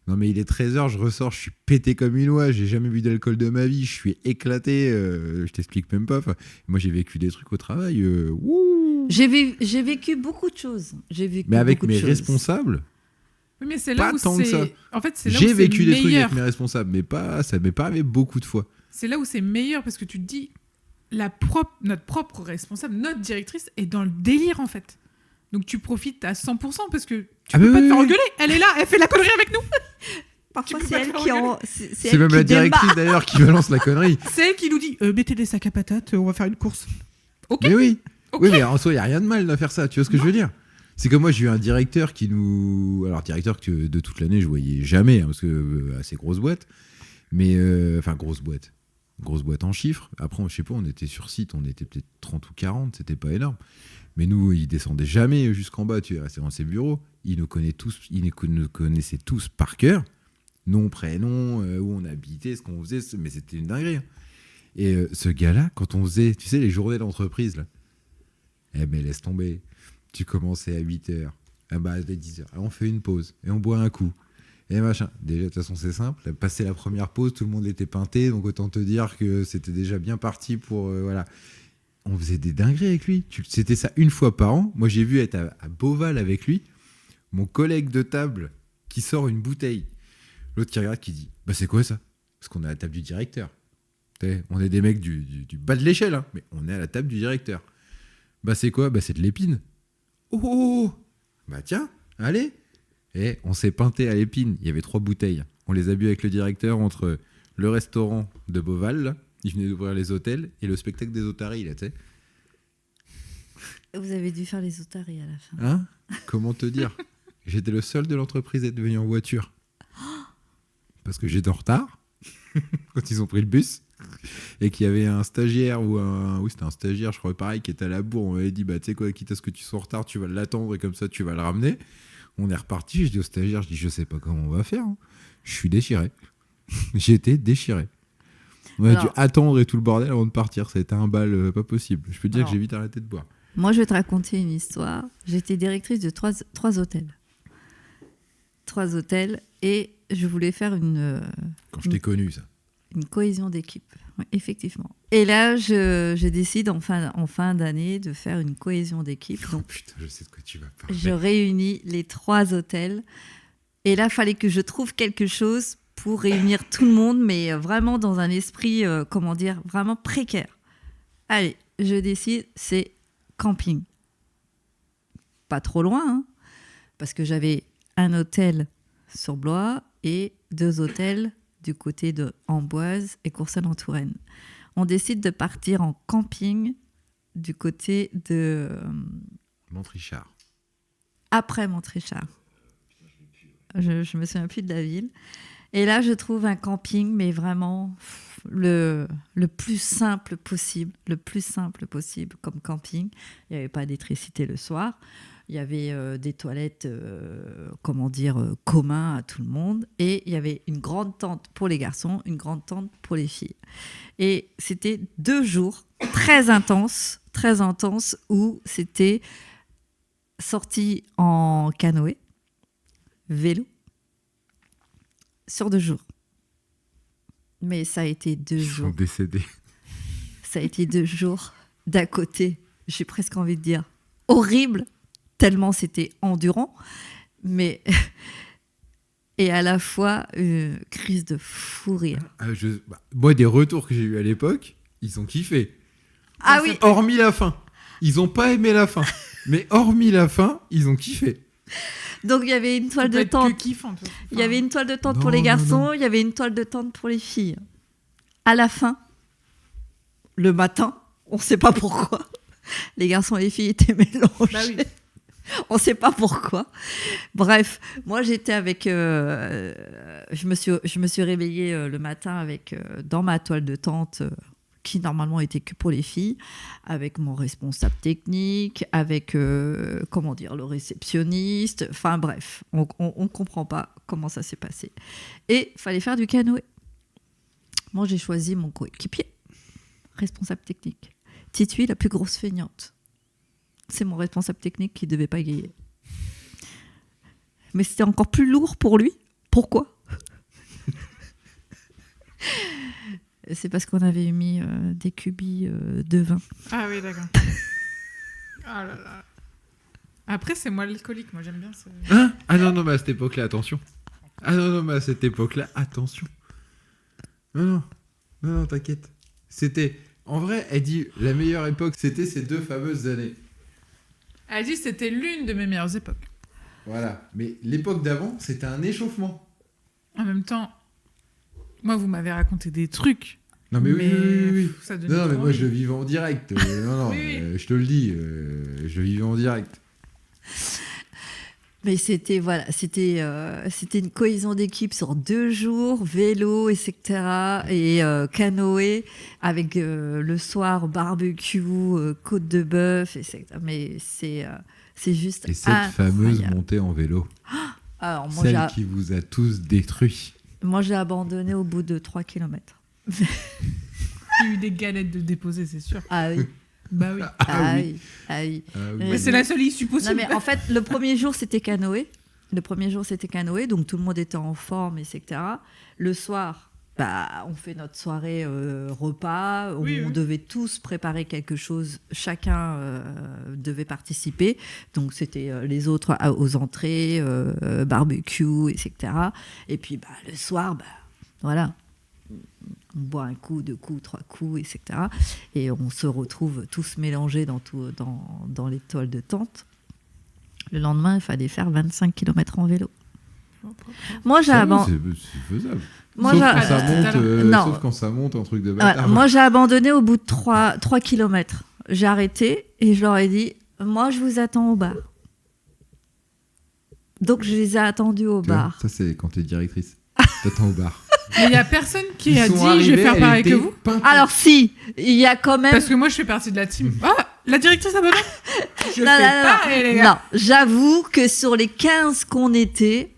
Non, mais il est 13h, je ressors, je suis pété comme une oie, j'ai jamais bu d'alcool de ma vie, je suis éclaté, je t'explique même pas. Enfin, moi, j'ai vécu des trucs au travail. J'ai vécu beaucoup de choses. Mais avec mes responsables. Oui, mais c'est là pas où tant que ça. En fait, c'est là j'ai où vécu c'est des trucs meilleur. avec mes responsables, mais ça m'est pas arrivé beaucoup de fois. C'est là où c'est meilleur parce que tu te dis, notre propre responsable, notre directrice est dans le délire en fait. Donc tu profites à 100% parce que tu peux pas te faire engueuler. Elle est là, elle fait la connerie avec nous. Parfois, peux c'est pas te elle faire qui engueuler. C'est même la directrice d'ailleurs qui balance la connerie. C'est elle qui nous dit mettez des sacs à patates, on va faire une course. Ok. Mais oui. Okay. Oui, mais en soi, il n'y a rien de mal à faire ça. Tu vois ce que je veux dire? C'est que moi, j'ai eu un directeur qui nous. Alors, directeur que de toute l'année, je voyais jamais, hein, parce que assez grosse boîte. Mais. Enfin, grosse boîte. Grosse boîte en chiffres. Après, je sais pas, on était sur site, on était peut-être 30 ou 40, c'était pas énorme. Mais nous, il descendait jamais jusqu'en bas, tu es resté dans ses bureaux. Il nous connaissait tous par cœur. Nom, prénom, où on habitait, ce qu'on faisait, mais c'était une dinguerie. Et ce gars-là, quand on faisait, tu sais, les journées d'entreprise, là, eh ben, laisse tomber. Tu commençais à 8h, à 10h. On fait une pause et on boit un coup. Et machin. Déjà, de toute façon, c'est simple. Passer la première pause, tout le monde était peinté. Donc, autant te dire que c'était déjà bien parti pour. Voilà. On faisait des dingueries avec lui. C'était ça une fois par an. Moi, j'ai vu être à Beauval avec lui. Mon collègue de table qui sort une bouteille. L'autre qui regarde, qui dit bah, c'est quoi ça? Parce qu'on est à la table du directeur. On est des mecs du bas de l'échelle, hein, mais on est à la table du directeur. Bah, c'est quoi? Bah, c'est de l'épine. Oh! Bah, tiens, allez! Et on s'est peinté à l'épine. Il y avait 3 bouteilles. On les a bu avec le directeur entre le restaurant de Beauval, là. Il venait d'ouvrir les hôtels, et le spectacle des otaries, là, tu sais. Vous avez dû faire les otaries à la fin. Hein? Comment te dire? J'étais le seul de l'entreprise à être venu en voiture. Parce que j'étais en retard quand ils ont pris le bus. Et qu'il y avait un stagiaire oui, c'était un stagiaire, je crois, pareil, qui était à la bourre. On m'avait dit, bah, tu sais quoi, quitte à ce que tu sois en retard, tu vas l'attendre et comme ça, tu vas le ramener. On est reparti. Je dis au stagiaire, je sais pas comment on va faire. Hein. Je suis déchiré. J'étais déchiré. On a dû attendre et tout le bordel avant de partir. Ça a été un bal pas possible. Je peux te dire que j'ai vite arrêté de boire. Moi, je vais te raconter une histoire. J'étais directrice de 3 hôtels. 3 hôtels et je voulais faire Quand je t'ai connu, ça. Une cohésion d'équipe, oui, effectivement. Et là, je décide en fin d'année de faire une cohésion d'équipe. Oh putain, je sais de quoi tu vas parler. Je réunis les 3 hôtels. Et là, il fallait que je trouve quelque chose pour réunir tout le monde, mais vraiment dans un esprit, vraiment précaire. Allez, je décide, c'est camping. Pas trop loin, hein, parce que j'avais un hôtel sur Blois et 2 hôtels du côté de Amboise et Courcelles-en-Touraine. On décide de partir en camping du côté de... Montrichard. Après Montrichard. Je me souviens plus de la ville. Et là, je trouve un camping, mais vraiment le plus simple possible, comme camping. Il n'y avait pas d'électricité le soir. Il y avait des toilettes, communs à tout le monde. Et il y avait une grande tente pour les garçons, une grande tente pour les filles. Et c'était 2 jours très intenses, où c'était sorti en canoë, vélo, sur 2 jours. Mais ça a été 2 Ils jours. sont décédés. Ça a été 2 jours d'à côté. J'ai presque envie de dire horrible, tellement c'était endurant. Mais et à la fois une crise de fou rire. Moi, des retours que j'ai eu à l'époque, ils ont kiffé. Ah oui. Hormis la fin. Ils ont pas aimé la fin. Mais hormis la fin, ils ont kiffé. Donc il y avait une toile Ça peut de être tente. que kiffant, toi. Il y avait une toile de tente Non, pour les non, garçons, non. il y avait une toile de tente pour les filles. À la fin, le matin, on ne sait pas pourquoi, les garçons et les filles étaient mélangés. Bah oui. On ne sait pas pourquoi. Bref, moi j'étais avec... je me suis réveillée le matin avec dans ma toile de tente qui normalement était que pour les filles, avec mon responsable technique, avec le réceptionniste. Enfin bref, on ne comprend pas comment ça s'est passé. Et il fallait faire du canoë. Moi j'ai choisi mon coéquipier, responsable technique. Titui, la plus grosse feignante. C'est mon responsable technique qui ne devait pas égayer. Mais c'était encore plus lourd pour lui. Pourquoi ? C'est parce qu'on avait mis des cubis de vin. Ah oui, d'accord. Ah là là. Après, c'est moi l'alcoolique. Moi, j'aime bien ça. Hein? Ah non, mais à cette époque-là, attention. Mais à cette époque-là, attention. Non, t'inquiète. C'était... En vrai, elle dit, la meilleure époque, c'était ces 2 fameuses années. Elle dit que c'était l'une de mes meilleures époques. Voilà. Mais l'époque d'avant, c'était un échauffement. En même temps, moi, vous m'avez raconté des trucs. Non, mais oui. Ça donnait Non, mais trop moi, envie. je vivais en direct. Non, Oui. je te le dis. Je vivais en direct. Mais c'était une cohésion d'équipe sur 2 jours, vélo, etc. Et canoë, avec le soir barbecue, côte de bœuf, etc. Mais c'est juste Et cette fameuse incroyable. montée en vélo. Alors, moi, Celle qui vous a tous détruits. moi, j'ai abandonné au bout de 3 kilomètres. Il y a eu des galettes de déposer, c'est sûr. Ah oui. Bah oui. Ah oui. Ah oui. Mais c'est la seule issue Non, possible. mais en fait, le premier jour, c'était canoë. Donc tout le monde était en forme, etc. Le soir, on fait notre soirée repas. Oui. On devait tous préparer quelque chose. Chacun devait participer. Donc c'était les autres aux entrées, barbecue, etc. Et puis le soir, voilà. On boit un coup, 2 coups, 3 coups, etc. Et on se retrouve tous mélangés dans les toiles de tente. Le lendemain, il fallait faire 25 km en vélo. Moi, j'ai abandonné. C'est faisable. Moi, Sauf, j'ai- quand ça monte, Non. sauf quand ça monte, un truc de Voilà, bâtard. moi, j'ai abandonné au bout de 3 km. J'ai arrêté et je leur ai dit, moi, je vous attends au bar. Donc, je les ai attendus au Tu vois, bar. ça, c'est quand t'es directrice. T'attends au bar. Mais il y a personne qui Ils a sont dit arrivés, je vais faire elle pareil que était vous. peinte. Alors, si, il y a quand même... Parce que moi, je fais partie de la team. Ah, la directrice abonnée. Je Non, fais non, non, pareil, les gars. non, j'avoue que sur les 15 qu'on était,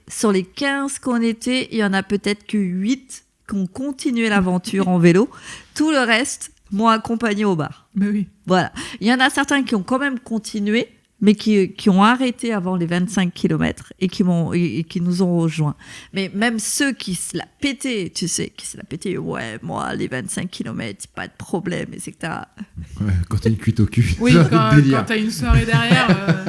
il y en a peut-être que 8 qui ont continué l'aventure en vélo. Tout le reste m'ont accompagné au bar. Mais oui. Voilà. Il y en a certains qui ont quand même continué, mais qui ont arrêté avant les 25 km et qui nous ont rejoints. Mais même ceux qui se la pétaient, ouais, moi, les 25 km, pas de problème, etc. Ouais, quand t'as une cuite au cul. Oui, c'est un quand autre délire. t'as une soirée derrière.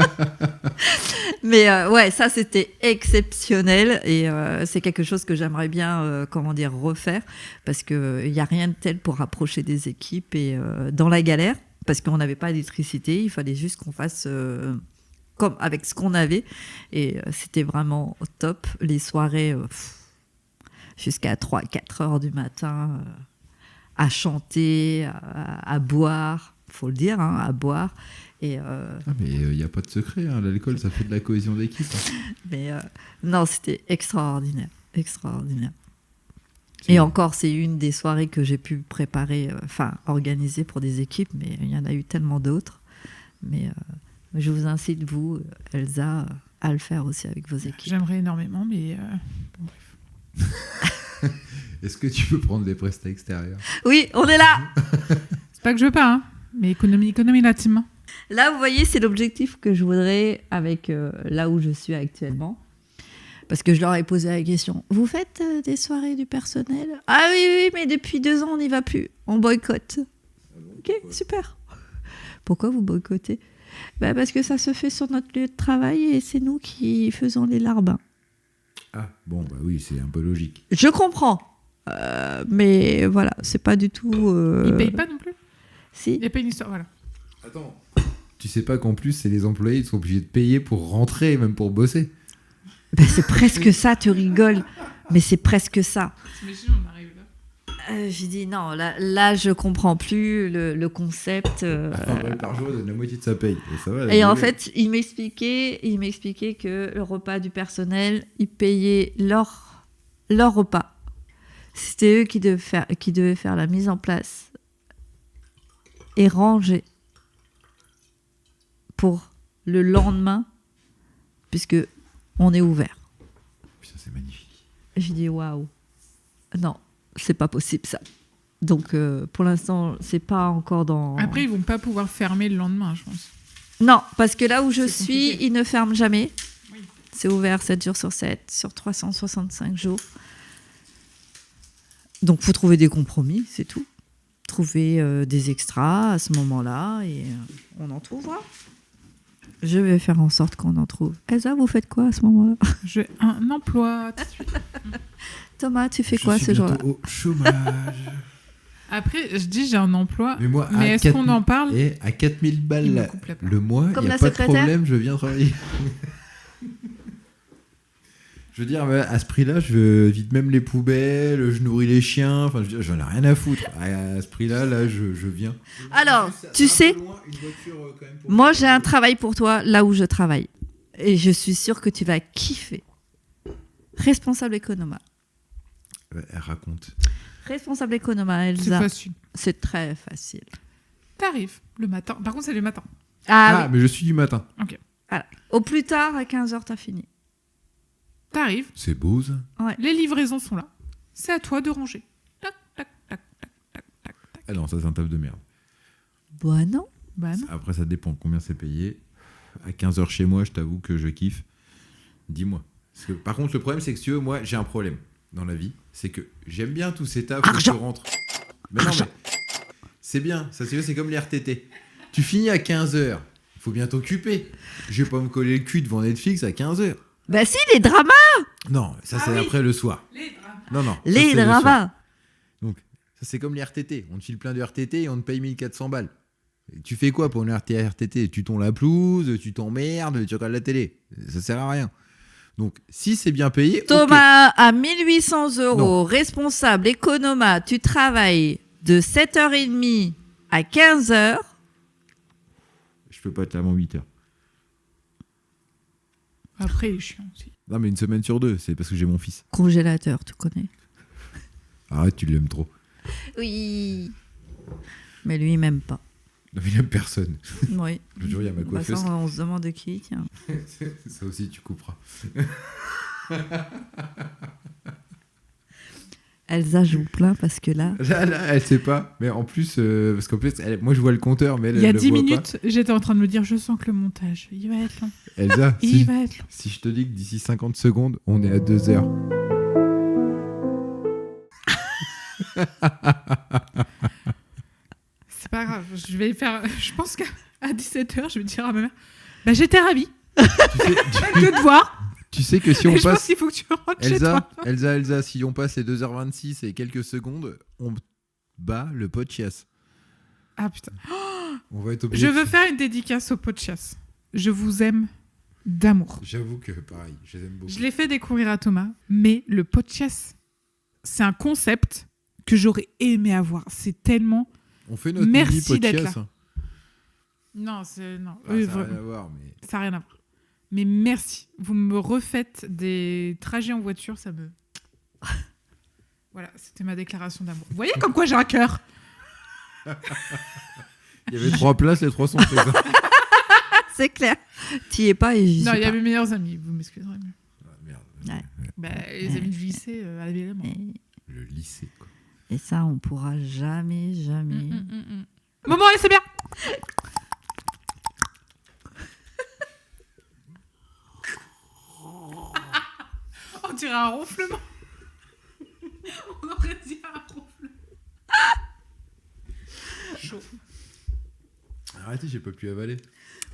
Mais ouais, ça, c'était exceptionnel et c'est quelque chose que j'aimerais bien, refaire parce qu'il n'y a rien de tel pour rapprocher des équipes et dans la galère, parce qu'on n'avait pas d'électricité, il fallait juste qu'on fasse comme avec ce qu'on avait et c'était vraiment au top. Les soirées jusqu'à 3-4 heures du matin à chanter, à boire, faut le dire, hein, à boire. Et Mais il n'y a pas de secret, hein. L'alcool, ça fait de la cohésion d'équipe. Hein. mais non, c'était extraordinaire. Et encore, c'est une des soirées que j'ai pu préparer, organiser pour des équipes, mais il y en a eu tellement d'autres. Mais je vous incite, vous, Elsa, à le faire aussi avec vos équipes. J'aimerais énormément, mais bon, bref. Est-ce que tu peux prendre des prestats extérieurs? Oui, on est là. C'est pas que je veux pas, hein, mais économie la team. Là, vous voyez, c'est l'objectif que je voudrais avec là où je suis actuellement. Parce que je leur ai posé la question. Vous faites des soirées du personnel? Ah oui, mais depuis 2 ans, on n'y va plus. On boycotte. Ok, super. Pourquoi vous boycottez? Parce que ça se fait sur notre lieu de travail et c'est nous qui faisons les larbins. Ah, bon, bah oui, c'est un peu logique. Je comprends. Mais voilà, c'est pas du tout... Ils payent pas non plus? Si. Il n'y a pas une histoire, voilà. Attends. Tu sais pas qu'en plus, c'est les employés qui sont obligés de payer pour rentrer, même pour bosser. C'est presque ça, tu rigoles. Mais c'est presque ça. T'imagines, on arrive là. J'ai dit non, là je comprends plus le concept. Par jour, il donne la moitié de sa paye. Et, ça va, Et en fait, il m'expliquait que le repas du personnel, ils payaient leur repas. C'était eux qui devaient faire la mise en place et ranger pour le lendemain, puisque on est ouvert. Putain, c'est magnifique. J'ai dit waouh, non, c'est pas possible ça. Donc pour l'instant, c'est pas encore dans. Après, ils vont pas pouvoir fermer le lendemain, je pense. Non, parce que là où je C'est suis, compliqué. ils ne ferment jamais. Oui. C'est ouvert 7 jours sur 7, sur 365 jours. Donc faut trouver des compromis, c'est tout. Trouver des extras à ce moment-là et on en trouvera. Je vais faire en sorte qu'on en trouve. Elsa, vous faites quoi à ce moment-là? J'ai un emploi tout de suite. Thomas, tu fais quoi ce jour-là? Au chômage. Après, je dis j'ai un emploi, Mais moi, mais est-ce qu'on en parle? Et à 4000 balles Il me coupe la parole. le mois, il Comme n'y a la pas de secrétaire problème, je viens travailler. Je veux dire, à ce prix-là, je vide même les poubelles, je nourris les chiens, enfin, je veux dire, j'en ai rien à foutre. À ce prix-là, là, je viens. Alors, tu sais, moi j'ai un travail pour toi là où je travaille. Et je suis sûre que tu vas kiffer. Responsable économa. Elle raconte. Responsable économa, C'est Elsa. facile. C'est très facile. T'arrives le matin. Par contre, c'est le matin. Ah, oui. Mais je suis du matin. Voilà. Au plus tard, à 15h, t'as fini. T'arrives, C'est beau, ça. les livraisons sont là. C'est à toi de ranger. Tac, tac, tac, tac, tac, tac, tac. Ah non, ça, c'est un taf de merde. Bah non. Bah non. Après, ça dépend combien c'est payé. À 15h chez moi, je t'avoue que je kiffe. Dis-moi. Parce que, par contre, le problème, c'est que si tu veux, moi, j'ai un problème dans la vie. C'est que j'aime bien tous ces tafs où je rentre. Mais non, mais c'est bien. Ça, c'est comme les RTT. Tu finis à 15h. Il faut bien t'occuper. Je vais pas me coller le cul devant Netflix à 15h. Bah si, les dramas. Non, ça, c'est oui. après le soir. Les drames. Non. ça, Les c'est le soir. dramas. Donc, ça, c'est comme les RTT. On te file plein de RTT et on te paye 1400 balles. Et tu fais quoi pour une RTT? Tu tonds la pelouse, tu t'emmerdes, tu regardes la télé. Ça sert à rien. Donc, si c'est bien payé. Thomas, à 1800 €, Non. responsable économa, tu travailles de 7h30 à 15h. Je peux pas être là avant 8h. Après, il est chiant aussi. Non, mais une semaine sur 2, c'est parce que j'ai mon fils. Congélateur, tu connais. Arrête, tu l'aimes trop. Oui. Mais lui, il m'aime pas. Non, mais il aime personne. Oui. Le jour, il y a ma Bah, ça, coiffeuse. on se demande de qui, tiens. Ça aussi, tu couperas. Elsa, je vous plains parce que là... Là, elle sait pas. Mais en plus, parce qu'en plus, moi, je vois le compteur, mais elle, Il y a elle le 10 voit minutes, j'étais en train de me dire, je sens que le montage, il va être long. pas. Elsa, Il va être long. si je te dis que d'ici 50 secondes, on est à 2 heures. C'est pas grave, je vais faire. Je pense qu'à 17h, je vais dire à ma mère, bah j'étais ravie Tu sais, que de voir. tu sais que si on Et je pense passe... qu'il faut que tu rentres chez toi. Elsa, si on passe les 2h26 et quelques secondes, on bat le pot de chiasse. Ah putain. On va être obligé. Je veux faire une dédicace au pot de chasse. Je vous aime d'amour. J'avoue que pareil, je les aime beaucoup. Je l'ai fait découvrir à Thomas, mais le pot de chasse, c'est un concept que j'aurais aimé avoir. C'est tellement. On fait notre Merci mini pot de d'être chiasse. là. Non, c'est. Non. Ah, Oui, ça n'a vraiment. rien à voir, mais... Ça n'a rien à voir. Mais merci. Vous me refaites des trajets en voiture, ça me. Voilà, c'était ma déclaration d'amour. Vous voyez comme quoi j'ai un cœur. Il y avait 3 places, les 3 sont prises. C'est clair. Tu y es pas et j'y Non, suis il y a pas. mes meilleurs amis, vous m'excuserez. Ah, merde. Ouais. Bah, les amis du lycée, évidemment. Le lycée, quoi. Et ça, on pourra jamais. Maman, allez, c'est bien. On dirait un ronflement. On aurait dit un ronflement. Chaud. Arrêtez, j'ai pas pu avaler.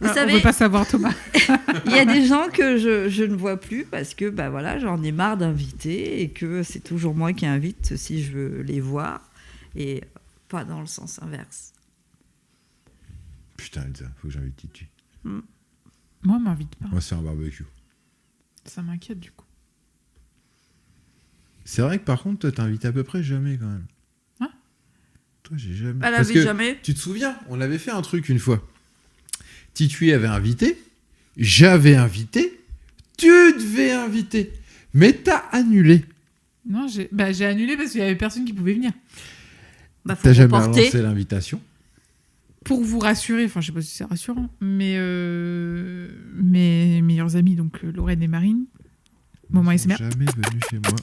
Vous On savez, veut pas savoir, Thomas. il y a des gens que je ne vois plus parce que bah voilà, j'en ai marre d'inviter et que c'est toujours moi qui invite si je veux les voir et pas dans le sens inverse. Putain, Elsa, faut que j'invite Titi. Moi, on m'invite pas. On va se faire un barbecue. Ça m'inquiète, du coup. C'est vrai que par contre, toi, t'invites à peu près jamais quand même. Hein? Toi, j'ai jamais. Elle Parce invite que jamais. tu te souviens, on avait fait un truc une fois. Titui avait invité, j'avais invité, tu devais inviter, mais t'as annulé. Non, j'ai annulé parce qu'il y avait personne qui pouvait venir. Bah, faut T'as jamais reporter. relancé l'invitation. Pour vous rassurer, enfin, je sais pas si c'est rassurant, mais mes meilleurs amis, donc Lorraine et Marine, Maman Ils sont ASMR. jamais venus chez moi.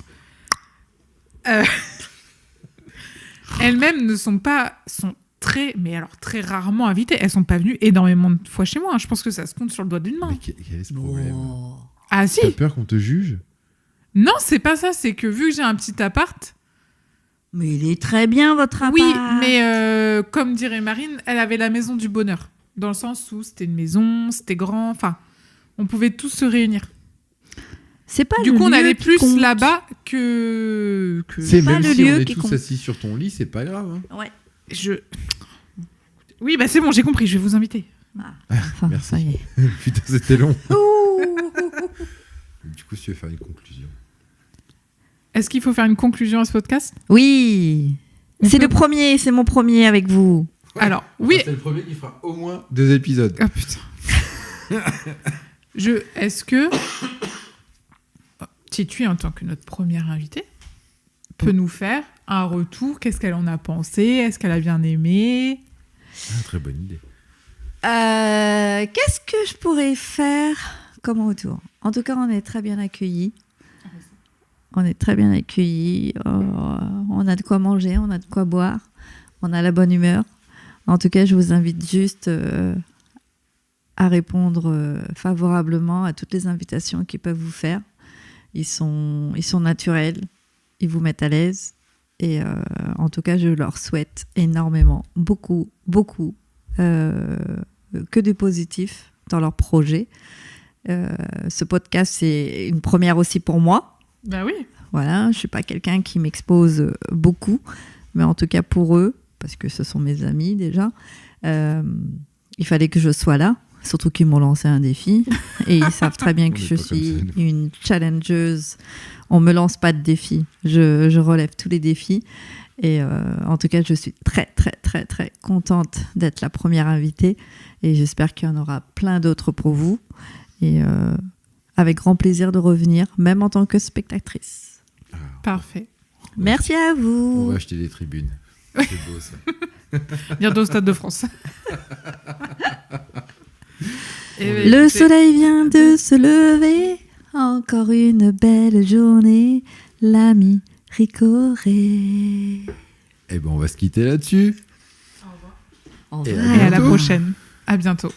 Elles-mêmes sont très rarement invitées. Elles sont pas venues énormément de fois chez moi. Hein. Je pense que ça se compte sur le doigt d'une main. Mais quel est ce problème? Oh. Ah si. T'as peur qu'on te juge? Non, c'est pas ça. C'est que vu que j'ai un petit appart, Mais il est très bien votre appart. oui, mais comme dirait Marine, elle avait la maison du bonheur. Dans le sens où c'était une maison, c'était grand, enfin, on pouvait tous se réunir. C'est pas Du le coup, on lieu allait qui plus compte. là-bas que... C'est pas même le si on lieu est qui tous compte. assis sur ton lit, c'est pas grave. Hein. Ouais. Oui, bah c'est bon, j'ai compris, je vais vous inviter. Ah, enfin, Merci. ça y est. Putain, c'était long. Ouh. Du coup, si tu veux faire une conclusion. Est-ce qu'il faut faire une conclusion à ce podcast? Oui. On C'est peut- le premier, c'est mon premier avec vous. Ouais. Alors, oui. C'est le premier qui fera au moins 2 épisodes. Ah putain. Est-ce que Titui, en tant que notre première invitée, peut nous faire un retour? Qu'est-ce qu'elle en a pensé? Est-ce qu'elle a bien aimé? Ah, très bonne idée. Qu'est-ce que je pourrais faire comme retour? En tout cas, on est très bien accueillis. On est très bien accueillis. On a de quoi manger, on a de quoi boire. On a la bonne humeur. En tout cas, je vous invite juste à répondre favorablement à toutes les invitations qu'ils peuvent vous faire. Ils sont naturels, ils vous mettent à l'aise. Et en tout cas, je leur souhaite énormément, beaucoup, que du positif dans leur projet. Ce podcast, c'est une première aussi pour moi. Bah oui. Voilà, je ne suis pas quelqu'un qui m'expose beaucoup, mais en tout cas pour eux, parce que ce sont mes amis déjà, il fallait que je sois là, surtout qu'ils m'ont lancé un défi, et ils savent très bien On que est je pas comme suis ça, nous. une challengeuse. On ne me lance pas de défis, je relève tous les défis, et en tout cas je suis très contente d'être la première invitée, et j'espère qu'il y en aura plein d'autres pour vous, et avec grand plaisir de revenir, même en tant que spectatrice. Parfait. Merci à On vous. va acheter des tribunes. C'est beau ça. Bientôt au Stade de France. Et Le écoutez, soleil vient de se lever, encore une belle journée, l'ami Ricoré. Eh ben, on va se quitter là-dessus. Au Et revoir. Et à la bientôt. prochaine. À bientôt.